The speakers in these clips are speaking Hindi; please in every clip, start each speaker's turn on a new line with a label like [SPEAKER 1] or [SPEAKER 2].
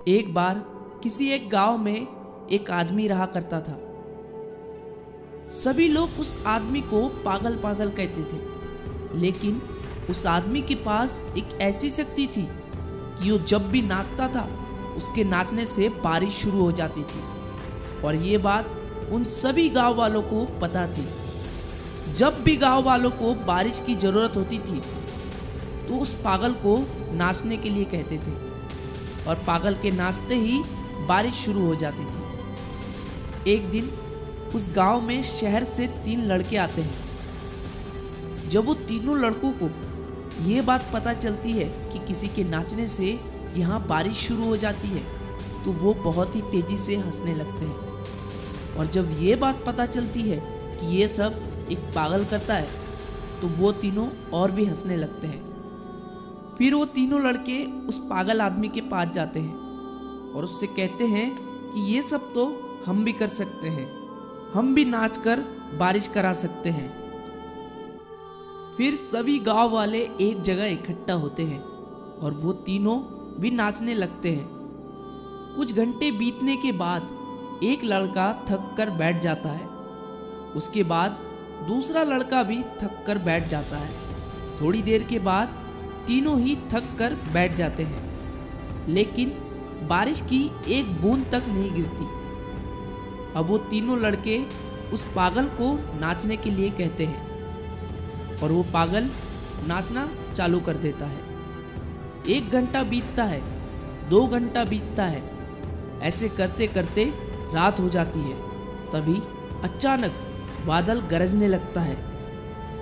[SPEAKER 1] एक बार किसी एक गांव में एक आदमी रहा करता था। सभी लोग उस आदमी को पागल पागल कहते थे, लेकिन उस आदमी के पास एक ऐसी शक्ति थी कि वो जब भी नाचता था उसके नाचने से बारिश शुरू हो जाती थी। और ये बात उन सभी गांव वालों को पता थी। जब भी गांव वालों को बारिश की ज़रूरत होती थी तो उस पागल को नाचने के लिए कहते थे, और पागल के नाचते ही बारिश शुरू हो जाती थी। एक दिन उस गांव में शहर से 3 लड़के आते हैं। जब वो तीनों लड़कों को ये बात पता चलती है कि किसी के नाचने से यहाँ बारिश शुरू हो जाती है तो वो बहुत ही तेज़ी से हंसने लगते हैं। और जब ये बात पता चलती है कि ये सब एक पागल करता है तो वो तीनों और भी हंसने लगते हैं। फिर वो तीनों लड़के उस पागल आदमी के पास जाते हैं और उससे कहते हैं कि ये सब तो हम भी कर सकते हैं, हम भी नाचकर बारिश करा सकते हैं। फिर सभी गांव वाले एक जगह इकट्ठा होते हैं और वो तीनों भी नाचने लगते हैं। कुछ घंटे बीतने के बाद एक लड़का थक कर बैठ जाता है। उसके बाद दूसरा लड़का भी थक कर बैठ जाता है। थोड़ी देर के बाद तीनों ही थक कर बैठ जाते हैं, लेकिन बारिश की एक बूंद तक नहीं गिरती। अब वो तीनों लड़के उस पागल को नाचने के लिए कहते हैं और वो पागल नाचना चालू कर देता है। 1 घंटा बीतता है, 2 घंटा बीतता है। ऐसे करते करते रात हो जाती है। तभी अचानक बादल गरजने लगता है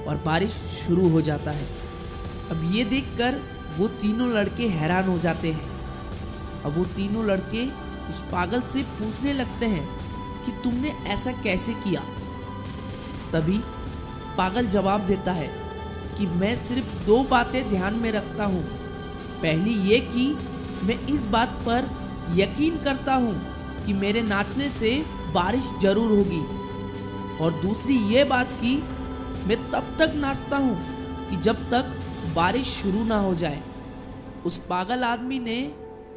[SPEAKER 1] और बारिश शुरू हो जाता है। अब ये देखकर वो तीनों लड़के हैरान हो जाते हैं। अब वो तीनों लड़के उस पागल से पूछने लगते हैं कि तुमने ऐसा कैसे किया। तभी पागल जवाब देता है कि मैं सिर्फ 2 बातें ध्यान में रखता हूँ। पहली ये कि मैं इस बात पर यकीन करता हूँ कि मेरे नाचने से बारिश जरूर होगी, और दूसरी ये बात कि मैं तब तक नाचता हूँ कि जब तक बारिश शुरू ना हो जाए। उस पागल आदमी ने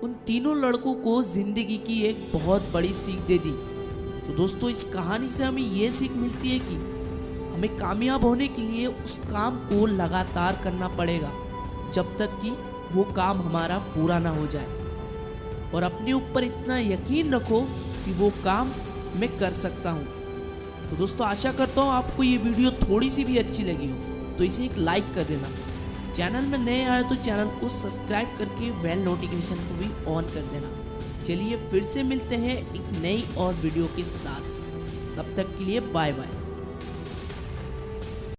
[SPEAKER 1] उन तीनों लड़कों को जिंदगी की एक बहुत बड़ी सीख दे दी। तो दोस्तों, इस कहानी से हमें ये सीख मिलती है कि हमें कामयाब होने के लिए उस काम को लगातार करना पड़ेगा जब तक कि वो काम हमारा पूरा ना हो जाए। और अपने ऊपर इतना यकीन रखो कि वो काम मैं कर सकता हूँ। तो दोस्तों, आशा करता हूँ आपको ये वीडियो थोड़ी सी भी अच्छी लगी हो, तो इसे एक लाइक कर देना। चैनल में नए आए तो चैनल को सब्सक्राइब करके बेल नोटिफिकेशन को भी ऑन कर देना। चलिए फिर से मिलते हैं एक नई और वीडियो के साथ। तब तक के लिए बाय बाय।